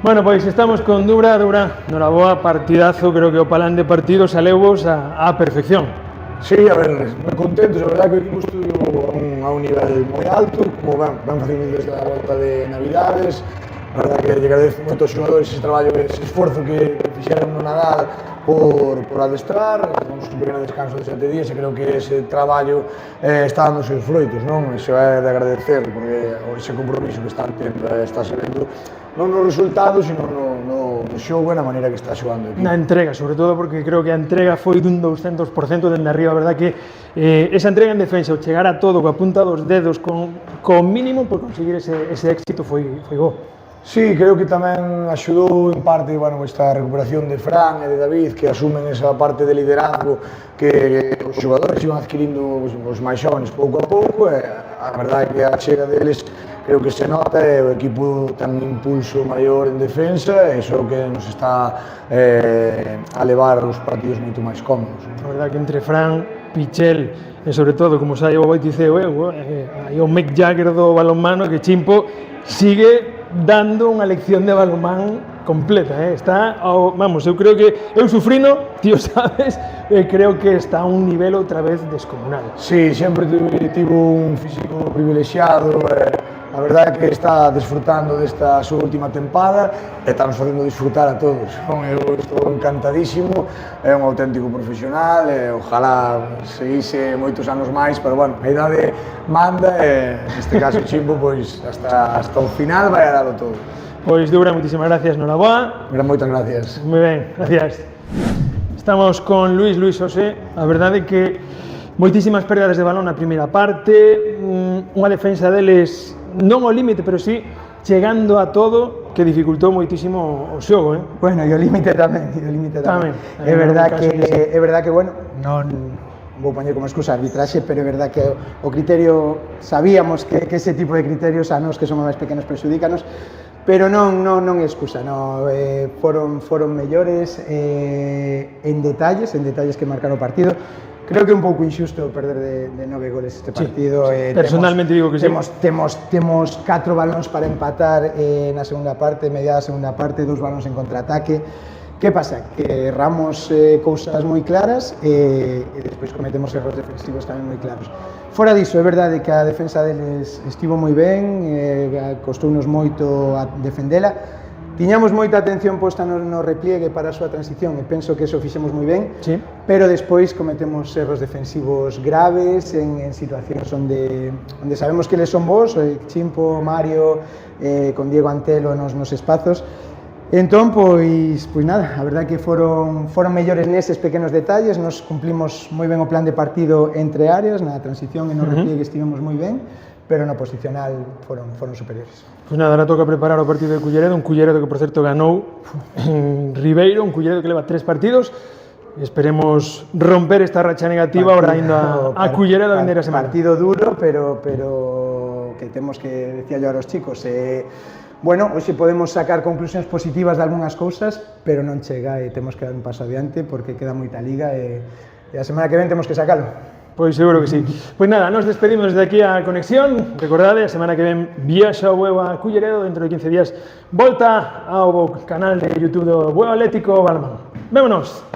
Bueno, pois estamos con Dubra, noraboa, partidazo, creo que o palán de partidos saleu-vos á perfección. Sí, a ver, moi contentos, a verdade que o equipo estuvo a un nivel moi alto, como van facendo desde a volta de Navidades. A verdade que lle agradezo moito aos xogadores ese traballo, ese esforzo que fixeron no Nadal por adestrar. Temos un pequeno descanso de 7 días e creo que ese traballo está dando os seus froitos, non? Iso é de agradecer, porque ese compromiso que están tendo está se vendo non no resultado, sino no xogo e na maneira que está xogando o equipo. Na entrega, sobre todo porque creo que a entrega foi dun 200% dende arriba, a verdad que esa entrega en defensa, o chegar a todo coa punta dos dedos, con mínimo por conseguir ese éxito foi bo. Sí, creo que tamén axudou en parte, bueno, esta recuperación de Fran e de David, que asumen esa parte de liderazgo que os xogadores iban adquirindo os máis xóvenes pouco a pouco, e a verdade é que a chega deles creo que se nota e o equipo ten un impulso maior en defensa e iso que nos está a levar os partidos moito máis cómodos. A verdade que entre Fran, Pichel e sobre todo, como sai o Boiticeo, hai o Mick Jagger do balonmano que Chimpo sigue dando unha lección de balonmán completa, está, vamos, eu creo que eu sufrino, tío, sabes, creo que está a un nivel outra vez descomunal. Sí, sempre tivo un físico privilexiado, a verdade é que está desfrutando desta súa última tempada e está nos facendo disfrutar a todos. Eu estou encantadísimo, é un auténtico profesional e ojalá seguise moitos anos máis, pero bueno, a idade manda e neste caso Chimbo pois hasta o final vai a dalo todo. Pois Dubra, moitísimas gracias, noraboa. Moitas gracias. Moi ben, gracias. Estamos con Luis José, a verdade é que moitísimas perdas de balón na primeira parte, unha defensa deles non ao límite, pero sí chegando a todo, que dificultou moitísimo o xogo, Bueno, e o límite tamén, É verdad que, bueno, non vou poñer como excusa a arbitraxe, pero é verdad que o criterio, sabíamos que ese tipo de criterios a nós que somos máis pequenos prexudícanos, pero non é excusa, foron mellores en detalles que marcaron o partido. Creo que é un pouco injusto perder de 9 goles este partido. Sí, personalmente digo que sí. Temos 4 balóns para empatar na segunda parte, mediada segunda parte, 2 balóns en contraataque. Que pasa? Que erramos cousas moi claras e despois cometemos erros defensivos tamén moi claros. Fora diso, é verdade que a defensa deles estivo moi ben, costounos moito a defendela. Tiñamos moita atención posta no repliegue para a súa transición e penso que eso fixemos moi ben, sí. Pero despois cometemos erros defensivos graves en situacións onde sabemos que eles son bons, Chimpo, Mario, con Diego Antelo nos espazos. Entón, pois nada, a verdade que foron mellores neses pequenos detalles, nos cumplimos moi ben o plan de partido entre áreas, na transición e no repliegue estivemos moi ben, pero no posicional foron superiores. Pois nada, ahora toca preparar o partido de Culleredo, un Culleredo que, por certo, ganou en Ribeiro, un Culleredo que leva 3 partidos. Esperemos romper esta racha negativa ahora indo a Culleredo a vender a semana. Partido duro, pero que temos que, decía yo a los chicos, bueno, hoxe podemos sacar conclusións positivas de algunhas cousas, pero non chega e temos que dar un paso adiante porque queda moita liga e a semana que ven temos que sacalo. Pois seguro que sí. Pois nada, nos despedimos desde aquí a Conexión. Recordade, a semana que ven viaxa o Bueu a Culleredo, dentro de 15 días volta ao canal de YouTube do Bueu Atlético Balonmán. Vémonos!